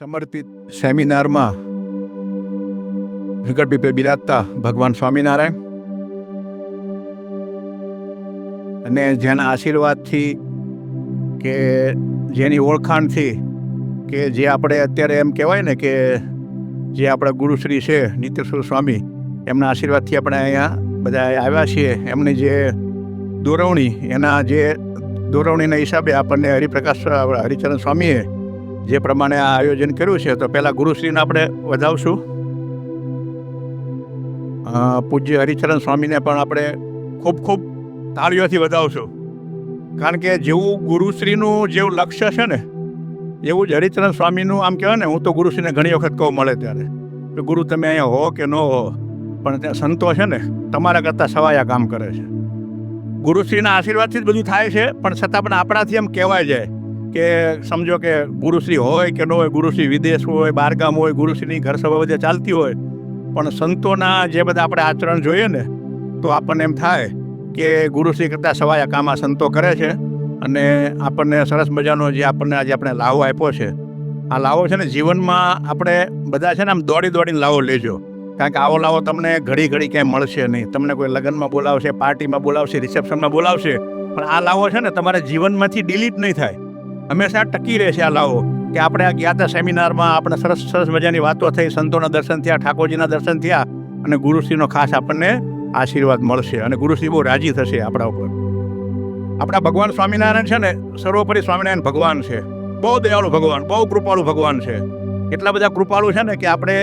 સમર્પિત સેમિનારમાં વિકટપીપે બિરાજતા ભગવાન સ્વામિનારાયણ અને જેના આશીર્વાદથી કે જેની ઓળખાણથી કે જે આપણે અત્યારે એમ કહેવાય ને કે જે આપણા ગુરુશ્રી છે નિત્યસુર સ્વામી એમના આશીર્વાદથી આપણે અહીંયા બધા આવ્યા છીએ. એમની જે દોરવણી એના જે દોરવણીના હિસાબે આપણને હરિપ્રકાશ હરિચરણ સ્વામીએ જે પ્રમાણે આ આયોજન કર્યું છે તો પહેલાં ગુરુશ્રીને આપણે વધાવશું. પૂજ્ય હરિચરણ સ્વામીને પણ આપણે ખૂબ ખૂબ તાળીઓથી વધાવશું, કારણ કે જેવું ગુરુશ્રીનું જેવું લક્ષ્ય છે ને એવું જ હરિચરણ સ્વામીનું આમ કહેવાય ને. હું તો ગુરુશ્રીને ઘણી વખત કહું મળે ત્યારે કે ગુરુ તમે અહીંયા હો કે ન હો, પણ ત્યાં સંતો છે ને તમારા કરતાં સવાયા કામ કરે છે. ગુરુશ્રીના આશીર્વાદથી જ બધું થાય છે, પણ છતાં પણ આપણાથી એમ કહેવાય જાય કે સમજો કે ગુરુશ્રી હોય કે ન હોય, ગુરુશ્રી વિદેશ હોય, બહારગામ હોય, ગુરુશ્રીની ઘર સભા બધે ચાલતી હોય, પણ સંતોના જે બધા આપણે આચરણ જોઈએ ને તો આપણને એમ થાય કે ગુરુશ્રી કરતાં સવાયા કામ આ સંતો કરે છે. અને આપણને સરસ મજાનો જે આપણને આજે આપણે લાવો આપ્યો છે, આ લાવો છે ને જીવનમાં આપણે બધા છે ને આમ દોડી દોડીને લાવો લેજો, કારણ કે આવો લાવો તમને ઘડી ઘડી ક્યાંય મળશે નહીં. તમને કોઈ લગ્નમાં બોલાવશે, પાર્ટીમાં બોલાવશે, રિસેપ્શનમાં બોલાવશે, પણ આ લાવો છે ને તમારા જીવનમાંથી ડિલીટ નહીં થાય, હંમેશા ટકી રહેશે આ લાવો. કે આપણે આ ગયા હતા સેમિનારમાં, આપણે સરસ સરસ મજાની વાતો થઈ, સંતોના દર્શન થયા, ઠાકોરજીના દર્શન થયા, અને ગુરુશ્રીનો ખાસ આપણને આશીર્વાદ મળશે અને ગુરુશ્રી બહુ રાજી થશે આપણા ઉપર. આપણા ભગવાન સ્વામિનારાયણ છે ને સર્વોપરી સ્વામિનારાયણ ભગવાન છે, બહુ દયાળુ ભગવાન, બહુ કૃપાળુ ભગવાન છે. એટલા બધા કૃપાળુ છે ને કે આપણે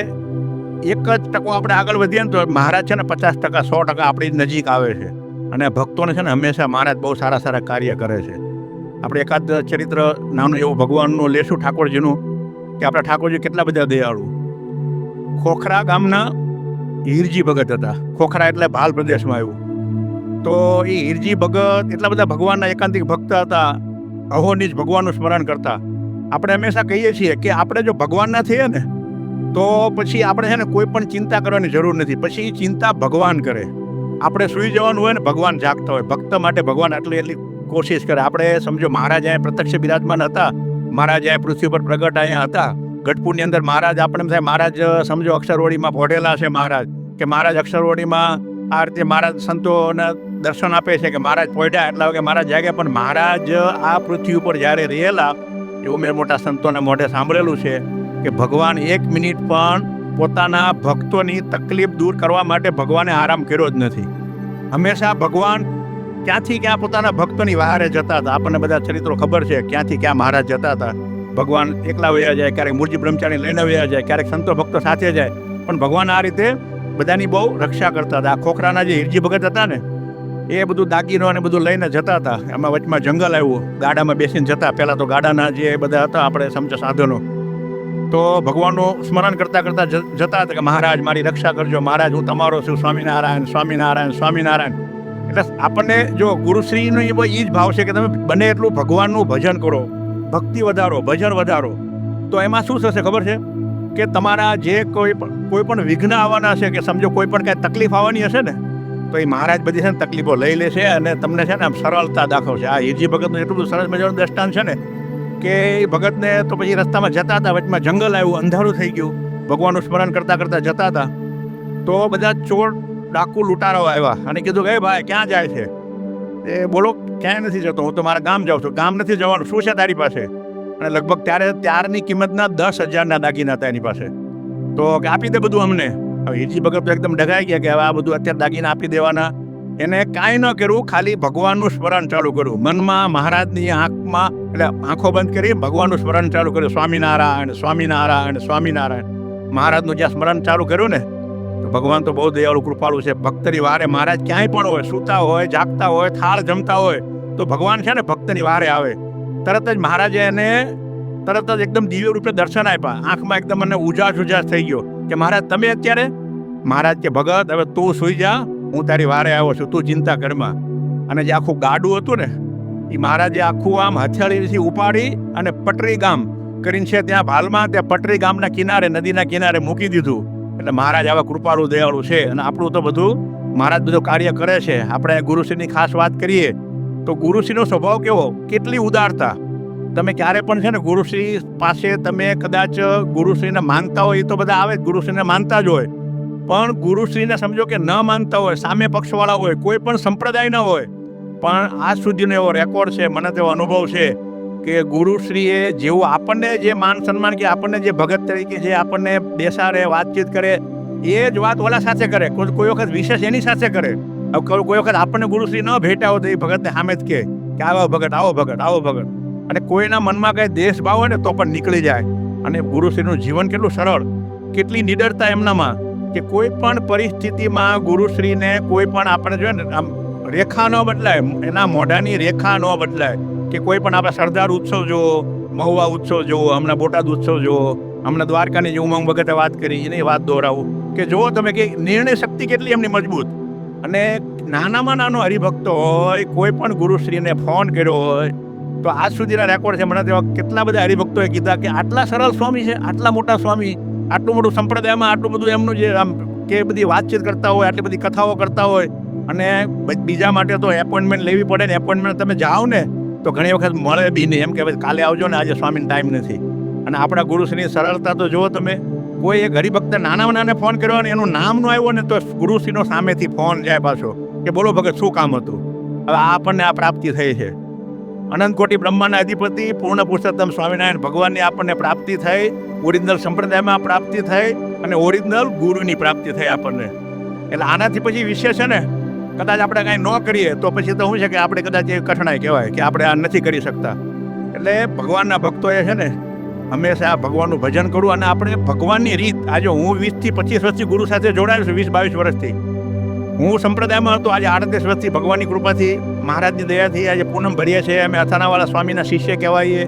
એક જ ટકો આપણે આગળ વધીએ ને તો મહારાજ છે ને 50%, 100% આપણી નજીક આવે છે. અને ભક્તોને છે ને હંમેશા મહારાજ બહુ સારા સારા કાર્ય કરે છે. આપણે એકાદ ચરિત્ર નાનું એવું ભગવાનનું લેશું ઠાકોરજીનું, કે આપણા ઠાકોરજી કેટલા બધા દયાળુ. ખોખરા ગામના હીરજી ભગત હતા. ખોખરા એટલે ભાલ પ્રદેશમાં આવ્યું. તો એ હીરજી ભગત એટલા બધા ભગવાનના એકાંતિક ભક્ત હતા, અહોનિજ ભગવાનનું સ્મરણ કરતા. આપણે હંમેશા કહીએ છીએ કે આપણે જો ભગવાનના થઈએ ને તો પછી આપણે છે ને કોઈ પણ ચિંતા કરવાની જરૂર નથી, પછી ચિંતા ભગવાન કરે. આપણે સૂઈ જવાનું હોય ને ભગવાન જાગતા હોય. ભક્ત માટે ભગવાન એટલી કોશિશ કરે. આપણે સમજો મહારાજ અહીંયા પ્રત્યક્ષ બિરાજમાન હતા, મહારાજ અહીંયા પૃથ્વી પર પ્રગટ અહીંયા હતા. ગઢપુરની અંદર મહારાજ આપણે એમ થાય મહારાજ સમજો અક્ષરવડીમાં પોઢેલા છે મહારાજ, કે મહારાજ અક્ષરવડીમાં આ રીતે મહારાજ સંતોને દર્શન આપે છે કે મહારાજ પોઢ્યા એટલા વાગે મહારાજ જાગ્યા. પણ મહારાજ આ પૃથ્વી ઉપર જ્યારે રહેલા એવું મેં મોટા સંતોને મોઢે સાંભળેલું છે કે ભગવાન 1 મિનિટ પણ પોતાના ભક્તોની તકલીફ દૂર કરવા માટે ભગવાને આરામ કર્યો જ નથી. હંમેશા ભગવાન ક્યાંથી ક્યાં પોતાના ભક્તોની વહારે જતા હતા. આપણને બધા ચરિત્રો ખબર છે ક્યાંથી ક્યાં મહારાજ જતા હતા. ભગવાન એકલા વયા જાય, ક્યારેક મૂળજી બ્રહ્મચારી લઈને વયા જાય, ક્યારેક સંતો ભક્તો સાથે જાય, પણ ભગવાન આ રીતે બધાની બહુ રક્ષા કરતા હતા. આ ખોખરાના જે હીરજી ભગત હતા ને એ બધું દાગીનો અને બધું લઈને જતા હતા. એમાં વચમાં જંગલ આવ્યું, ગાડામાં બેસીને જતા. પહેલાં તો ગાડાના જે બધા હતા આપણે સમજો સાધનો, તો ભગવાનનું સ્મરણ કરતાં કરતાં જતા હતા કે મહારાજ મારી રક્ષા કરજો, મહારાજ હું તમારો છું, સ્વામિનારાયણ સ્વામિનારાયણ સ્વામિનારાયણ. એટલે આપણને જો ગુરુશ્રીનો એ જ ભાવ છે કે તમે બને એટલું ભગવાનનું ભજન કરો, ભક્તિ વધારો, ભજન વધારો. તો એમાં શું થશે ખબર છે કે તમારા જે કોઈ પણ વિઘ્ન આવવાના છે, કે સમજો કોઈ પણ કાંઈ તકલીફ આવવાની હશે ને તો એ મહારાજ બધી છે ને તકલીફો લઈ લેશે અને તમને છે ને આમ સરળતા દાખવશે. આ હીરજી ભગતનું એટલું બધું સરસ મજાનું દ્રષ્ટાંત છે ને કે એ ભગતને તો પછી રસ્તામાં જતા હતા, વચમાં જંગલ આવ્યું, અંધારું થઈ ગયું, ભગવાનનું સ્મરણ કરતાં કરતાં જતા હતા. તો બધા ચોર ડાકુ લૂંટારાઓ આવ્યા અને કીધું કે ભાઈ ક્યાં જાય છે? એ બોલો ક્યાંય નથી જતો, હું તો મારા ગામ જાઉં છું. ગામ નથી જવાનું, શું છે તારી પાસે? અને લગભગ ત્યારની કિંમતના 10,000 દાગીના હતા એની પાસે. તો કે આપી દે બધું અમને. હવે હીરજી ભગત તો એકદમ ડગાઈ ગયા કે હવે આ બધું અત્યારે દાગીના આપી દેવાના. એને કાંઈ ન કર્યું, ખાલી ભગવાનનું સ્મરણ ચાલુ કર્યું. મનમાં મહારાજની આંખમાં એટલે આંખો બંધ કરી ભગવાનનું સ્મરણ ચાલુ કર્યું, સ્વામિનારાયણ સ્વામિનારાયણ સ્વામિનારાયણ. મહારાજનું જ્યાં સ્મરણ ચાલુ કર્યું ને તો ભગવાન તો બહુ દયાળુ કૃપાળુ છે. ભક્તની વારે મહારાજ ક્યાંય પણ હોય, સૂતા હોય, જાગતા હોય, થાળ જમતા હોય, તો ભગવાન છે ને ભક્તની વારે આવે. તરત જ મહારાજે એને તરત જ એકદમ દિવ્ય રૂપે દર્શન આપ્યા. આંખમાં એકદમ મને ઉજાસ થઈ ગયો કે મહારાજ તમે અત્યારે? મહારાજ કે ભગત હવે તું સૂઈ જા, હું તારી વારે આવ્યો છું, તું ચિંતા કરમાં. અને જે આખું ગાડું હતું ને એ મહારાજે આખું આમ હથિયાળીથી ઉપાડી અને પટરી ગામ કરીને છે ત્યાં ભાલમાં, ત્યાં પટરી ગામના કિનારે, નદીના કિનારે મૂકી દીધું. એટલે મહારાજ આવા કૃપાળુ દયાળુ છે. અને આપણું તો બધું મહારાજ બધું કાર્ય કરે છે. આપણે ગુરુશ્રીની ખાસ વાત કરીએ તો ગુરુશ્રીનો સ્વભાવ કેવો, કેટલી ઉદારતા. તમે ક્યારે પણ છે ને ગુરુશ્રી પાસે તમે કદાચ ગુરુશ્રીને માનતા હોય, એ તો બધા આવે જ, ગુરુશ્રીને માનતા જ હોય, પણ ગુરુશ્રીને સમજો કે ન માનતા હોય, સામે પક્ષવાળા હોય, કોઈ પણ સંપ્રદાયના હોય, પણ આજ સુધીનો એવો રેકોર્ડ છે, મને તેવો અનુભવ છે કે ગુરુશ્રીએ જેવું આપણને જે માન સન્માન કે આપણને જે ભગત તરીકે જે આપણને બેસાડે, વાતચીત કરે, એ જ વાત ઓલા સાથે કરે, કોઈ વખત વિશેષ એની સાથે કરે. કોઈ વખત આપણને ગુરુશ્રી ન ભેટા હોય તો એ ભગતને સામે જ કહે કે આવો ભગત, આવો ભગત, આવો ભગત. અને કોઈના મનમાં કંઈ દેશભાવ હોય ને તો પણ નીકળી જાય. અને ગુરુશ્રીનું જીવન કેટલું સરળ, કેટલી નિડરતા એમનામાં, કે કોઈ પણ પરિસ્થિતિમાં ગુરુશ્રીને કોઈ પણ આપણે જોઈએ ને આમ રેખા ન બદલાય, એના મોઢાની રેખા ન બદલાય. કે કોઈ પણ આપણે સરદાર ઉત્સવ જુઓ, મહુવા ઉત્સવ જુઓ, હમણાં બોટાદ ઉત્સવ જુઓ, હમણાં દ્વારકાની જે ઉમંગ વખતે વાત કરી એની વાત દોહરાવું કે જુઓ તમે કે નિર્ણય શક્તિ કેટલી એમની મજબૂત. અને નાનામાં નાનો હરિભક્ત હોય, કોઈ પણ ગુરુશ્રીને ફોન કર્યો હોય તો આજ સુધીના રેકોર્ડ છે, મને તેવા કેટલા બધા હરિભક્તોએ કીધા કે આટલા સરળ સ્વામી છે, આટલા મોટા સ્વામી, આટલું મોટું સંપ્રદાયમાં આટલું બધું એમનું જે આમ કે બધી વાતચીત કરતા હોય, આટલી બધી કથાઓ કરતા હોય, અને બીજા માટે તો એપોઇન્ટમેન્ટ લેવી પડે ને, એપોઇન્ટમેન્ટ તમે જાઓ ને તો ઘણી વખત મળે બી નહીં, એમ કે ભાઈ કાલે આવજો ને, આજે સ્વામીને ટાઈમ નથી. અને આપણા ગુરુશ્રીની સરળતા તો જુઓ તમે, કોઈ એક હરિભક્તે નાનામાં નાને ફોન કર્યો અને એનું નામ ન આવ્યું ને તો ગુરુશ્રીનો સામેથી ફોન જાય પાછો કે બોલો ભગત શું કામ હતું. હવે આ આપણને આ પ્રાપ્તિ થઈ છે. અનંત કોટી બ્રહ્માના અધિપતિ પૂર્ણ પુરુષોત્તમ સ્વામિનારાયણ ભગવાનની આપણને પ્રાપ્તિ થઈ, ઓરિજિનલ સંપ્રદાયમાં પ્રાપ્તિ થઈ અને ઓરિજિનલ ગુરુની પ્રાપ્તિ થઈ આપણને. એટલે આનાથી પછી વિષય છે ને, કદાચ આપણે કાંઈ ન કરીએ તો પછી તો શું છે કે આપણે કદાચ એ કઠણાઈ કહેવાય કે આપણે આ નથી કરી શકતા. એટલે ભગવાનના ભક્તોએ છે ને હંમેશા ભગવાનનું ભજન કરવું. અને આપણે ભગવાનની રીત, આજે હું 20 થી 25 વર્ષથી ગુરુ સાથે જોડાયો છું, 20-22 વર્ષથી હું સંપ્રદાયમાં હતો. આજે 38 વર્ષથી ભગવાનની કૃપાથી, મહારાજની દયાથી આજે પૂનમ ભરીએ છીએ. અમે અથાણાવાળા સ્વામીના શિષ્ય કહેવાઈએ.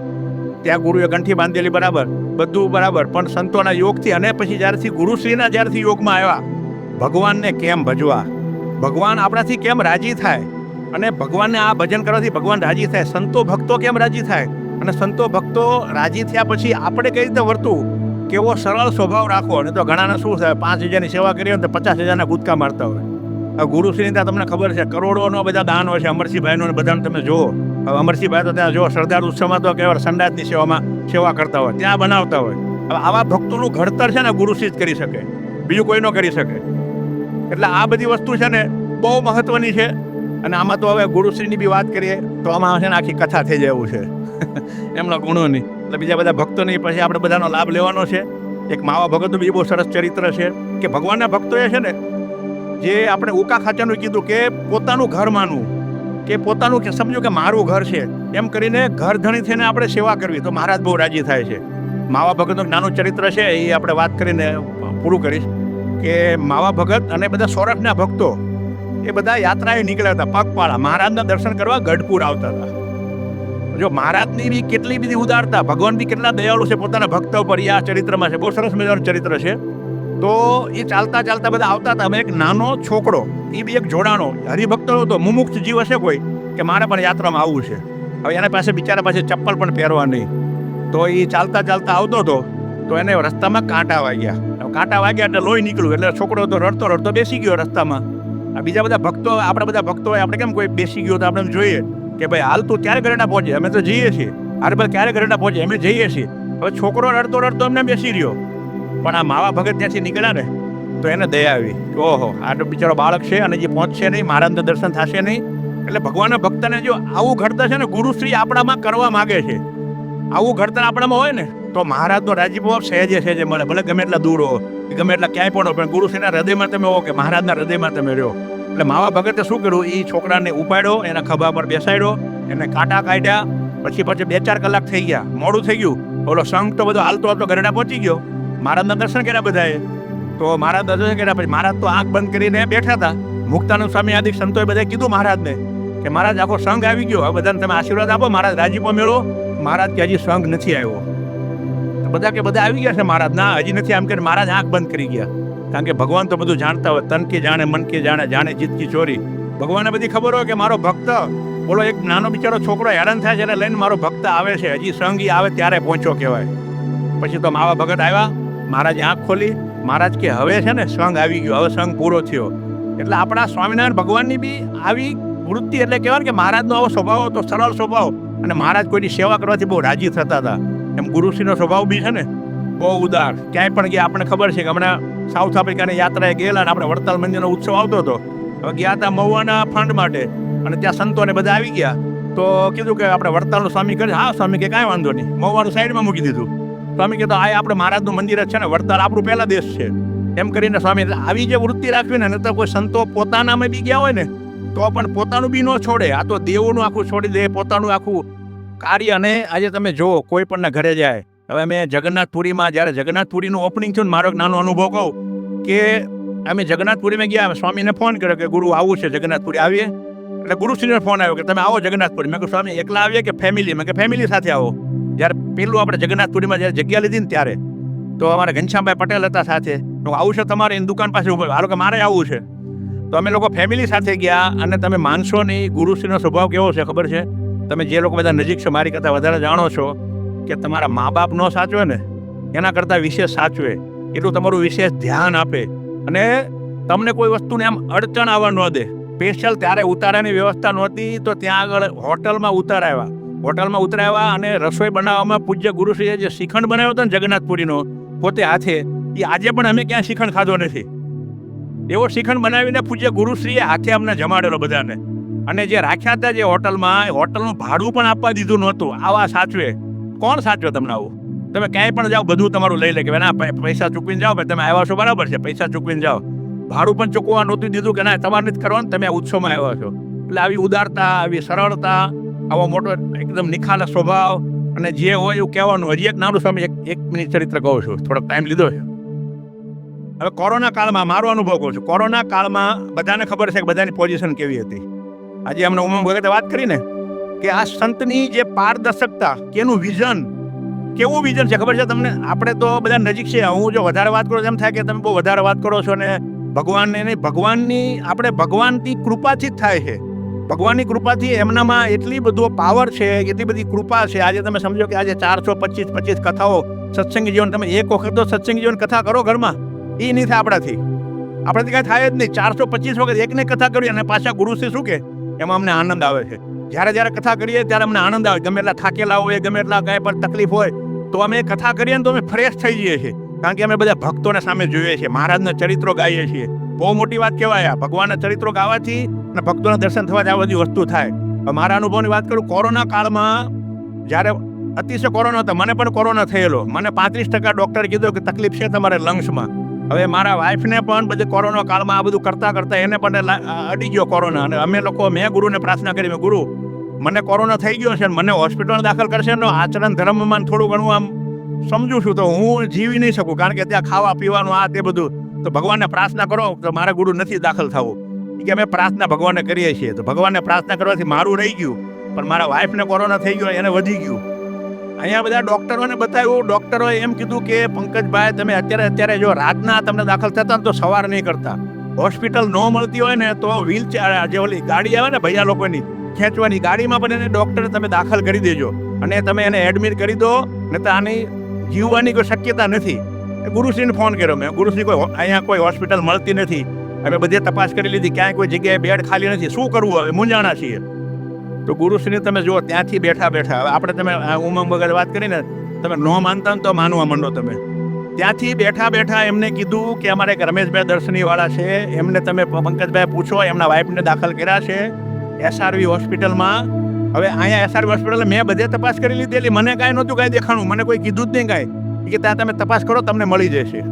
ત્યાં ગુરુએ કંઠી બાંધેલી બરાબર, બધું બરાબર, પણ સંતોના યોગથી અને પછી જ્યારથી ગુરુશ્રીના જ્યારથી યોગમાં આવ્યા, ભગવાનને કેમ ભજવા, ભગવાન આપણાથી કેમ રાજી થાય, અને ભગવાનને આ ભજન કરવાથી ભગવાન રાજી થાય, સંતો ભક્તો કેમ રાજી થાય, અને સંતો ભક્તો રાજી થયા પછી આપણે કઈ રીતે વર્તવું, કેવો સરળ સ્વભાવ રાખવો. અને તો ઘણાને શું થાય, 5,000ની સેવા કરી હોય તો 50,000ના કૂદકા મારતા હોય. હવે ગુરુશ્રીની ત્યાં તમને ખબર છે કરોડોનો બધા દાન હોય છે. અમરસિંહભાઈનું બધાને તમે જુઓ, હવે અમરસિંહભાઈ તો ત્યાં જુઓ સરદાર ઉત્સવમાં તો કેવા સંડાસની સેવામાં સેવા કરતા હોય, ત્યાં બનાવતા હોય. હવે આવા ભક્તોનું ઘડતર છે ને ગુરુશ્રી જ કરી શકે, બીજું કોઈ ન કરી શકે. એટલે આ બધી વસ્તુ છે ને બહુ મહત્વની છે. અને આમાં તો હવે ગુરુશ્રીની બી વાત કરીએ તો આમાં છે ને આખી કથા થઈ જાય એવું છે એમના ગુણોની. એટલે બીજા બધા ભક્તોની પછી આપણે બધાનો લાભ લેવાનો છે. એક માવા ભગતનું બી બહુ સરસ ચરિત્ર છે કે ભગવાનના ભક્તોએ છે ને જે આપણે ઉકા ખાચાનું કીધું કે પોતાનું ઘર માનવું, કે પોતાનું કે સમજો કે મારું ઘર છે એમ કરીને ઘર ધણી થઈને આપણે સેવા કરવી તો મહારાજ બહુ રાજી થાય છે. માવા ભગતનું નાનું ચરિત્ર છે, એ આપણે વાત કરીને પૂરું કરીશ. કે માવા ભગત અને બધા સોરઠના ભક્તો એ બધા યાત્રાએ નીકળ્યા હતા પગપાળા, મહારાજના દર્શન કરવા ગઢપુર આવતા હતા. જો મહારાજની બી કેટલી બધી ઉદારતા, ભગવાન બી કેટલા દયાળુ છે પોતાના ભક્તો પર, આ ચરિત્રમાં છે. બહુ સરસ મજાનું ચરિત્ર છે. તો એ ચાલતા ચાલતા બધા આવતા હતા. એક નાનો છોકરો, એ બી એક જોડાણો હરિભક્તો હતો, મુમુક્ષ જીવ હશે કોઈ કે મારે પણ યાત્રામાં આવવું છે. હવે એના પાસે બિચારા પાસે ચપ્પલ પણ પહેરવા નહીં. તો એ ચાલતા ચાલતા આવતો હતો તો એને રસ્તામાં કાંટા વાગ્યા. કાંટા વાગ્યા એટલે લોહી નીકળ્યું. એટલે છોકરો તો રડતો રડતો બેસી ગયો રસ્તામાં. આ બીજા બધા ભક્તો, આપણા બધા ભક્તો હોય, આપણે કેમ કોઈ બેસી ગયો તો આપણે જોઈએ કે ભાઈ હાલ તું ક્યારે ઘરે ના પહોંચે, અમે તો જઈએ છીએ. અરે ભાઈ ક્યારે ઘરે ના પહોંચે, અમે જઈએ છીએ. હવે છોકરો રડતો રડતો એમને બેસી રહ્યો. પણ આ માવા ભગત ત્યાંથી નીકળ્યા ને તો એને દયા આવી, ઓહો આ તો બિચારો બાળક છે અને જે પહોંચશે નહીં, મહારાજના દર્શન થશે નહીં. એટલે ભગવાનના ભક્તને જો આવું ઘડતર છે ને ગુરુશ્રી આપણામાં કરવા માગે છે, આવું ઘડતર આપણામાં હોય ને તો મહારાજનો રાજીપો સહેજે સહેજે મળે. ભલે ગમે એટલા દૂર હો, ગમે એટલા ક્યાંય પણ હો, પણ ગુરુશ્રીના હૃદયમાં તમે હો કે મહારાજના હૃદયમાં તમે રહ્યો. એટલે માવા ભગતે શું કર્યું, એ છોકરાને ઉપાડ્યો, એના ખભા પર બેસાડ્યો, એને કાંટા કાઢ્યા. પછી 2-4 કલાક થઈ ગયા, મોડું થઈ ગયું. ઓલો સંઘ તો બધો હાલતો હાલતો ઘરેડા પહોંચી ગયો. મહારાજના દર્શન કર્યા બધાએ. તો મહારાજ દર્શન કર્યા પછી મહારાજ તો આંખ બંધ કરીને બેઠા હતા. મુક્તાનંદ સ્વામી આદિ સંતોએ બધાએ કીધું મહારાજને કે મહારાજ આખો સંઘ આવી ગયો, હવે બધાને તમે આશીર્વાદ આપો, મહારાજ રાજીપો મેળવો. મહારાજ કે હજી સંઘ નથી આવ્યો. બધા કે બધા આવી ગયા છે, મહારાજ ના હજી નથી. આમ કરીને મહારાજ આંખ બંધ કરી ગયા. કારણ કે ભગવાન તો બધું જાણતા હોય, તન કે જાણે, મન કે જાણે, જાણે જીત કી ચોરી. ભગવાનને બધી ખબર હોય કે મારો ભક્ત, બોલો એક નાનો બિચારો છોકરો હેરાન થાય છે એટલે લઈને મારો ભક્ત આવે છે, હજી સંઘ આવે ત્યારે પહોંચ્યો કહેવાય. પછી તો માવા ભગત આવ્યા, મહારાજે આંખ ખોલી. મહારાજ કે હવે છે ને સંઘ આવી ગયો, હવે સંઘ પૂરો થયો. એટલે આપણા સ્વામિનારાયણ ભગવાનની બી આવી વૃત્તિ, એટલે કહેવાય કે મહારાજનો આવો સ્વભાવ હતો, સરળ સ્વભાવ. અને મહારાજ કોઈની સેવા કરવાથી બહુ રાજી થતા હતા. એમ ગુરુશ્રીનો સ્વભાવ બી છે ને બહુ ઉદાર. ક્યાંય પણ ગયા આપણને ખબર છે કે હમણાં સાઉથ આફ્રિકાની યાત્રાએ ગયેલા અને આપણે વડતાલ મંદિરનો ઉત્સવ આવતો હતો. હવે ગયા હતા મહુવાના ફંડ માટે અને ત્યાં સંતોને બધા આવી ગયા તો કીધું કે આપણે વડતાલનું સ્વામી કરે. હા સ્વામી કે કાંઈ વાંધો નહીં. મહુવાનું સાઈડમાં મૂકી દીધું. સ્વામી કીધું આ આપણે મહારાજનું મંદિર જ છે ને, વડતાલ આપણું પહેલા દેશ છે એમ કરીને સ્વામી આવી જે વૃત્તિ રાખવી ને તો કોઈ સંતો પોતાનામાં બી ગયા હોય ને તો પણ પોતાનું બી ન છોડે. આ તો દેવોનું આખું છોડી દે, પોતાનું આખું કાર્ય. અને આજે તમે જુઓ કોઈ પણના ઘરે જાય. હવે અમે જગન્નાથપુરીમાં જ્યારે જગન્નાથપુરીનું ઓપનિંગ થયું ને મારો એક નાનો અનુભવ કહું કે અમે જગન્નાથપુરીમાં ગયા. સ્વામીને ફોન કર્યો કે ગુરુ આવું છે જગન્નાથપુરી, આવીએ. એટલે ગુરુશ્રીને ફોન આવ્યો કે તમે આવો જગન્નાથપુરી. મેં કહ્યું સ્વામી એકલા આવીએ કે ફેમિલી? મેં કે ફેમિલી સાથે આવો. જ્યારે પેલું આપણે જગન્નાથપુરીમાં જ્યારે જગ્યા લીધી ને ત્યારે તો અમારા ઘનશ્યામભાઈ પટેલ હતા સાથે. આવું છે તમારે એની દુકાન પાસે ઉભો, હાલો કે મારે આવવું છે. તો અમે લોકો ફેમિલી સાથે ગયા. અને તમે માનશો નહીં ગુરુશ્રીનો સ્વભાવ કેવો છે ખબર છે? તમે જે લોકો બધા નજીક છો મારી કરતાં વધારે જાણો છો કે તમારા મા બાપ ન સાચવે ને એના કરતાં વિશેષ સાચવે, એટલું તમારું વિશેષ ધ્યાન આપે. અને તમને કોઈ વસ્તુને આમ અડચણ આવવા ન દે. સ્પેશિયલ ત્યારે ઉતારાની વ્યવસ્થા નહોતી તો ત્યાં આગળ હોટલમાં ઉતરાવ્યા અને રસોઈ બનાવવામાં પૂજ્ય ગુરુશ્રીએ જે શ્રીખંડ બનાવ્યો હતો ને જગન્નાથપુરીનો પોતે હાથે, એ આજે પણ અમે ક્યાં શ્રીખંડ ખાધો નથી. એવો શ્રીખંડ બનાવીને પૂજ્ય ગુરુશ્રીએ હાથે અમને જમાડેલો બધાને. અને જે રાખ્યા હતા જે હોટલનું ભાડું પણ આપવા દીધું નહોતું. આવા સાચવે. કોણ સાચવે તમને આવું? તમે ક્યાંય પણ જાઓ બધું તમારું લઈ લે કે ના પૈસા ચૂકવીને જાઓ, તમે આવ્યા છો બરાબર છે, પૈસા ચૂકવીને જાઓ. ભાડું પણ ચૂકવવા નહોતું દીધું કે ના તમારે નથી કરવાનું, તમે આ ઉત્સવમાં આવ્યા છો. એટલે આવી ઉદારતા, આવી સરળતા, આવો મોટો એકદમ નિખાલસ સ્વભાવ અને જે હોય એવું કહેવાનું. હજી એક નાનું સ્વામી એક મિનિટ ચરિત્ર કહું છું, થોડોક ટાઈમ લીધો છે. હવે કોરોના કાળમાં મારો અનુભવ કહું છું. કોરોના કાળમાં બધાને ખબર છે કે બધાની પોઝિશન કેવી હતી. આજે અમને ઉમંગ વખતે વાત કરીને કે આ સંતની જે પારદર્શકતા, કેનું વિઝન, કેવું વિઝન છે ખબર છે તમને? આપણે તો બધા નજીક છે. હું જો વધારે વાત કરું એમ થાય કે તમે બહુ વધારે વાત કરો છો ને ભગવાનને નહીં. આપણે ભગવાનની કૃપાથી જ થાય છે. ભગવાનની કૃપાથી એમનામાં એટલી બધો પાવર છે, એટલી બધી કૃપા છે. આજે તમે સમજો કે આજે 425 કથાઓ સત્સંગી જીવન, તમે એક વખત તો સત્સંગી જીવન કથા કરો ઘરમાં, એ નહીં થાય આપણાથી કાંઈ થાય જ નહીં. 425 વખત એકને કથા કરી અને પાછા ગુરુશ્રી શું કે એમાં અમને આનંદ આવે છે. જ્યારે કથા કરીએ ત્યારે અમને આનંદ આવે. ગમે એટલા થાકેલા હોય, ગમે એટલા કાંઈ પણ તકલીફ હોય તો અમે કથા કરીએ ને તો અમે ફ્રેશ થઈ જઈએ છીએ. કારણ કે અમે બધા ભક્તોને સામે જોઈએ છીએ, મહારાજના ચરિત્રો ગાઈએ છીએ. બહુ મોટી વાત કહેવાય. ભગવાનના ચરિત્રો ગાવાથી અને ભક્તોના દર્શન થવાથી આ બધી વસ્તુ થાય. મારા અનુભવની વાત કરું, કોરોના કાળમાં જ્યારે અતિશય કોરોના હતો, મને પણ કોરોના થયેલો. મને 35% ડૉક્ટરે કીધું કે તકલીફ છે તમારે લંગ્સમાં. હવે મારા વાઈફને પણ બધે કોરોના કાળમાં આ બધું કરતાં એને પણ અડી ગયો કોરોના. અને મેં ગુરુને પ્રાર્થના કરી, મેં ગુરુ મને કોરોના થઈ ગયો છે, મને હોસ્પિટલમાં દાખલ કરશે ને આચરણ ધર્મમાં થોડું ઘણું આમ સમજું છું તો હું જીવી નહીં શકું, કારણ કે ત્યાં ખાવા પીવાનું આ તે બધું. તો ભગવાનને પ્રાર્થના કરો તો મારા ગુરુ નથી દાખલ થવું. કે અમે પ્રાર્થના ભગવાનને કરીએ છીએ. તો ભગવાનને પ્રાર્થના કરવાથી મારું રહી ગયું, પણ મારા વાઈફને કોરોના થઈ ગયો, એને વધી ગયું. અહીંયા બધા ડૉક્ટરોને બતાવ્યું. ડૉક્ટરોએ એમ કીધું કે પંકજભાઈ તમે અત્યારે જો રાતના તમને દાખલ થતા તો સવાર નહીં કરતા. હોસ્પિટલ ન મળતી હોય ને તો વ્હીલચેર, જે ઓલી ગાડી આવે ને ભૈયા લોકોની ખેંચવાની, ગાડીમાં પણ એને ડૉક્ટરે તમે દાખલ કરી દેજો અને તમે એને એડમિટ કરી દો, ને તો આની જીવવાની કોઈ શક્યતા નથી. ગુરુશ્રીને ફોન કર્યો મેં. ગુરુશ્રી અહીંયા કોઈ હોસ્પિટલ મળતી નથી, અમે બધે તપાસ કરી લીધી, ક્યાંય કોઈ જગ્યાએ બેડ ખાલી નથી, શું કરવું હવે, મૂંઝાણા છીએ. તો ગુરુશ્રીને તમે જુઓ ત્યાંથી બેઠા હવે આપણે તમે ઉમંગ વગર વાત કરીને તમે ન માનતા ને તો માનવા માંડો. તમે ત્યાંથી બેઠા એમને કીધું કે અમારે એક રમેશભાઈ દર્શનીવાળા છે, એમને તમે પંકજભાઈ પૂછો, એમના વાઈફને દાખલ કર્યા છે SRV હોસ્પિટલમાં. હવે અહીંયા SRV હોસ્પિટલ મેં બધે તપાસ કરી લીધેલી, મને કાંઈ નહોતું કાંઈ દેખાણું, મને કોઈ કીધું જ નહીં કાંઈ, કે ત્યાં તમે તપાસ કરો તમને મળી જશે.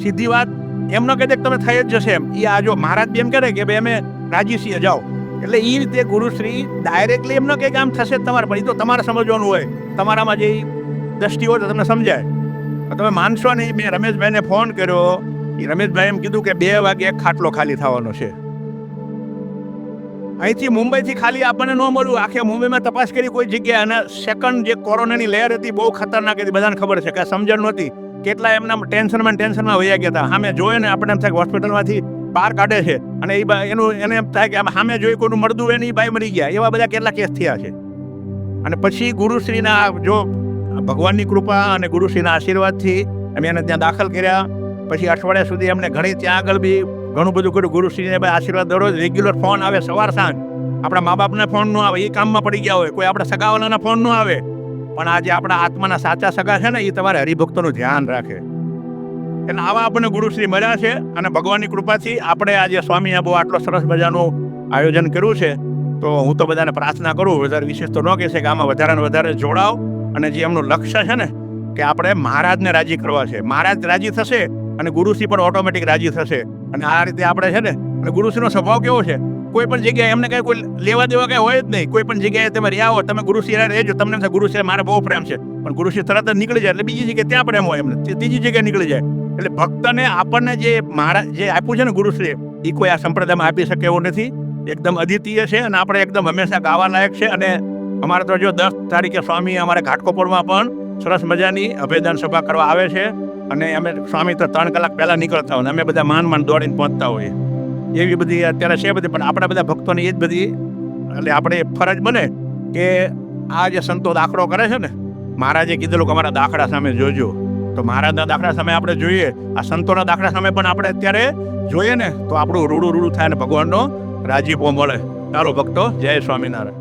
સીધી વાત એમનો કહે કે તમે થઈ જ જશે એમ. એ આ જો મહારાજ બી એમ કહે કે ભાઈ અમે રાજી છીએ જાઓ. એટલે એ રીતે ગુરુશ્રી ડાયરેક્ટલી એમનો કે આમ થશે તમારે, પણ એ તો તમારે સમજવાનું હોય, તમારામાં જે દ્રષ્ટિ હોય તો તમને સમજાય. તમે માનશો નહીં, મેં રમેશભાઈને ફોન કર્યો, એ રમેશભાઈ એમ કીધું કે 2 વાગે એક ખાટલો ખાલી થવાનો છે. અહીંથી મુંબઈથી ખાલી આપણને ન મળ્યું. આખે મુંબઈમાં તપાસ કરી કોઈ જગ્યાએ, અને સેકન્ડ જે કોરોનાની લહેર હતી બહુ ખતરનાક હતી, બધાને ખબર છે, કાંઈ સમજણ નહોતી. કેટલા એમના ટેન્શનમાં વયા ગયા હતા. સામે જોઈએ ને આપણે એમ થાય કે હોસ્પિટલમાંથી બહાર કાઢે છે, અને એને એમ થાય કે સામે જોઈ કોઈનું મળતું હોય ને એ ભાઈ મરી ગયા. એવા બધા કેટલા કેસ થયા છે. અને પછી ગુરુશ્રીના જો ભગવાનની કૃપા અને ગુરુશ્રીના આશીર્વાદથી અમે એને ત્યાં દાખલ કર્યા. પછી અઠવાડિયા સુધી અમને ઘણી ત્યાં આગળ બી ઘણું બધું કર્યું. ગુરુશ્રીને આશીર્વાદ દરરોજ રેગ્યુલર ફોન આવે સવાર સાંજ આપણા મા બાપને ફોન ન આવે, એ કામમાં પડી ગયા હોય, કોઈ આપણા સગાવાલાના ફોન ન આવે, પણ આજે આપણા આત્માના સાચા સગા છે ને એ તમારે હરિભક્તોનું ધ્યાન રાખે. એટલે આવા આપણને ગુરુશ્રી મળ્યા છે અને ભગવાનની કૃપાથી આપણે આજે સ્વામીએ બહુ આટલો સરસ મજાનું આયોજન કર્યું છે. તો હું તો બધાને પ્રાર્થના કરું, વધારે વિશેષ તો ન કહેશે કે આમાં વધારે ને વધારે જોડાવ અને જે એમનું લક્ષ્ય છે ને કે આપણે મહારાજને રાજી કરવા છે. મહારાજ રાજી થશે અને ગુરુશ્રી પણ ઓટોમેટિક રાજી થશે. અને આ રીતે આપણે છે ને, અને ગુરુશ્રીનો સ્વભાવ કેવો છે, કોઈ પણ જગ્યાએ એમને કઈ કોઈ લેવા દેવા કઈ હોય જ નહીં. કોઈ પણ જગ્યાએ તમે રહ્યા હો, તમે ગુરુશ્રી રહેજો, તમને એમ થાય ગુરુશ્રી મારે બહુ પ્રેમ છે, પણ ગુરુશ્રી તરત જ નીકળી જાય એટલે બીજી જગ્યાએ ત્યાં પ્રેમ હોય એમને, ત્રીજી જગ્યાએ નીકળી જાય. એટલે ભક્તને આપણને જે મહારાજ જે આપ્યું છે ને ગુરુશ્રી, એ કોઈ આ સંપ્રદાયમાં આપી શકે એવું નથી. એકદમ અદ્વિતીય છે અને આપણે એકદમ હંમેશા ગાવા લાયક છે. અને અમારે તો જો 10 તારીખે સ્વામી અમારે ઘાટકોપરમાં પણ સરસ મજાની અભયદાન સભા કરવા આવે છે. અને અમે સ્વામી તો 3 કલાક પહેલા નીકળતા હોય, અમે બધા માન દોડીને પહોંચતા હોઈએ. એવી બધી અત્યારે છે બધી, પણ આપણા બધા ભક્તોની એ જ બધી એટલે આપણે ફરજ બને કે આ જે સંતો દાખલો કરે છે ને, મહારાજે કીધેલું કે અમારા દાખલા સામે જોજો, તો મહારાજના દાખલા સામે આપણે જોઈએ, આ સંતોના દાખલા સામે પણ આપણે અત્યારે જોઈએ ને તો આપણું રૂડું થાય અને ભગવાનનો રાજીપો મળે. ચાલો ભક્તો, જય સ્વામિનારાયણ.